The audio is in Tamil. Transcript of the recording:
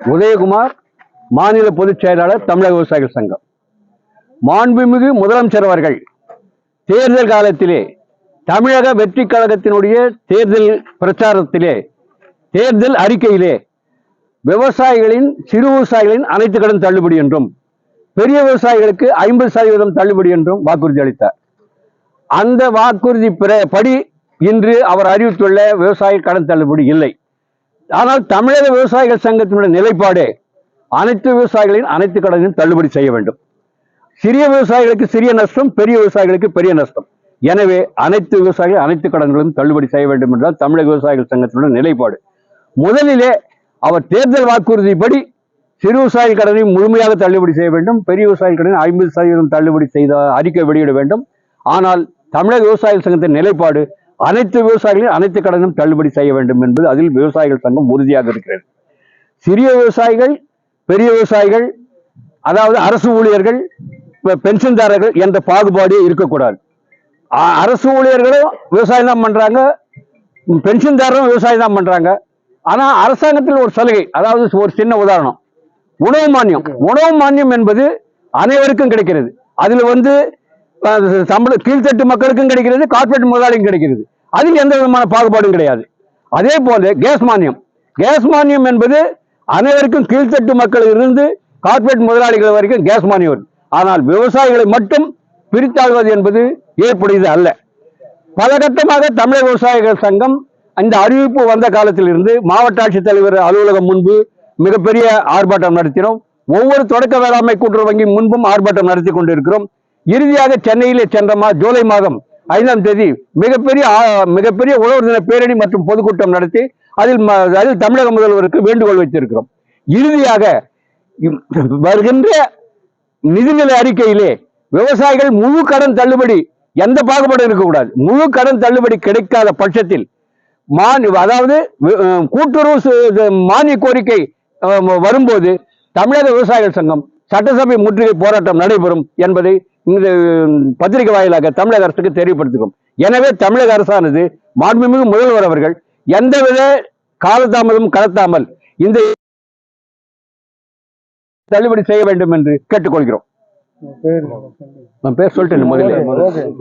உதயகுமார், மாநில பொதுச் செயலாளர், தமிழக விவசாயிகள் சங்கம். மாண்புமிகு முதலமைச்சர் அவர்கள் தேர்தல் காலத்திலே தமிழக வெற்றி கழகத்தினுடைய தேர்தல் பிரச்சாரத்திலே, தேர்தல் அறிக்கையிலே விவசாயிகளின், சிறு விவசாயிகளின் அனைத்து கடன் தள்ளுபடி என்றும், பெரிய விவசாயிகளுக்கு 50% தள்ளுபடி என்றும் வாக்குறுதி அளித்தார். அந்த வாக்குறுதி படி இன்று அவர் அறிவித்துள்ள விவசாய கடன் தள்ளுபடி இல்லை. ஆனால் தமிழக விவசாயிகள் சங்கத்தினுடைய நிலைப்பாடு அனைத்து விவசாயிகளின் அனைத்து கடனையும் தள்ளுபடி செய்ய வேண்டும். சிறிய விவசாயிகளுக்கு சிறிய நஷ்டம், பெரிய விவசாயிகளுக்கு பெரிய நஷ்டம். எனவே அனைத்து விவசாயிகள் அனைத்து கடன்களும் தள்ளுபடி செய்ய வேண்டும் என்றால் தமிழக விவசாயிகள் சங்கத்தினுடைய நிலைப்பாடு. முதலிலே அவர் தேர்தல் வாக்குறுதிப்படி சிறு விவசாய கடனையும் முழுமையாக தள்ளுபடி செய்ய வேண்டும், பெரிய விவசாய கடனை 50% தள்ளுபடி செய்த அறிக்கை வெளியிட வேண்டும். ஆனால் தமிழக விவசாயிகள் சங்கத்தின் நிலைப்பாடு அனைத்து விவசாயிகளையும் அனைத்து கடனும் தள்ளுபடி செய்ய வேண்டும் என்பது அதில் விவசாயிகள் சங்கம் உறுதியாக இருக்கிறது. சிறிய விவசாயிகள், பெரிய விவசாயிகள், அதாவது அரசு ஊழியர்கள், பென்ஷன்தாரர்கள் என்ற பாகுபாடே இருக்கக்கூடாது. அரசு ஊழியர்களும் விவசாயம் தான் பண்றாங்க, பென்ஷன்தாரரும் விவசாயம் தான் பண்றாங்க. ஆனா அரசாங்கத்தில் ஒரு சலுகை, அதாவது ஒரு சின்ன உதாரணம், உணவு மானியம். உணவு மானியம் என்பது அனைவருக்கும் கிடைக்கிறது. அதுல சம்பள கீழ்த்தட்டு மக்களுக்கும் கிடைக்கிறது, கார்பரேட் முதலாளிக்கும் கிடைக்கிறது. அதில் எந்த விதமான பாகுபாடும் கிடையாது. அதே போல கேஸ் மானியம். கேஸ் மானியம் என்பது அனைவருக்கும் கீழ்த்தட்டு மக்கள் இருந்து கார்பரேட் முதலாளிகள் வரைக்கும் கேஸ் மானியம் வரும். ஆனால் விவசாயிகளை மட்டும் பிரித்தாழ்வது என்பது ஏற்புடையது அல்ல. பல கட்டமாக தமிழக விவசாயிகள் சங்கம் இந்த அறிவிப்பு வந்த காலத்தில் இருந்து மாவட்ட ஆட்சித்தலைவர் அலுவலகம் முன்பு மிகப்பெரிய ஆர்ப்பாட்டம் நடத்தினோம். ஒவ்வொரு தொடக்க வேளாண்மை கூட்டுறவு வங்கி முன்பும் ஆர்ப்பாட்டம் நடத்தி கொண்டிருக்கிறோம். இறுதியாக சென்னையிலே சென்ற ஜூலை மாதம் 5ஆம் தேதி மிகப்பெரிய உழவர் தின பேரணி மற்றும் பொதுக்கூட்டம் நடத்தி அதில் தமிழக முதல்வருக்கு வேண்டுகோள் வைத்திருக்கிறோம். இறுதியாக வருகின்ற நிதிநிலை அறிக்கையிலே விவசாயிகள் முழு கடன் தள்ளுபடி, எந்த பாகுபாடும் இருக்கக்கூடாது, முழு கடன் தள்ளுபடி கிடைக்காத பட்சத்தில் அதாவது கூட்டுறவு மானிய கோரிக்கை வரும்போது தமிழக விவசாயிகள் சங்கம் சட்டசபை முற்றுகை போராட்டம் நடைபெறும் என்பதை இந்த பத்திரிகை வாயிலாக தமிழக அரசுக்கு தெரியப்படுத்துகிறோம். எனவே தமிழக அரசானது, மாண்புமிகு முதல்வர் அவர்கள் எந்தவித காலதாமதமும் கடத்தாமல் இந்த தள்ளுபடி செய்ய வேண்டும் என்று கேட்டுக்கொள்கிறோம். பேர் சொல்லிட்டேன் முதலில்.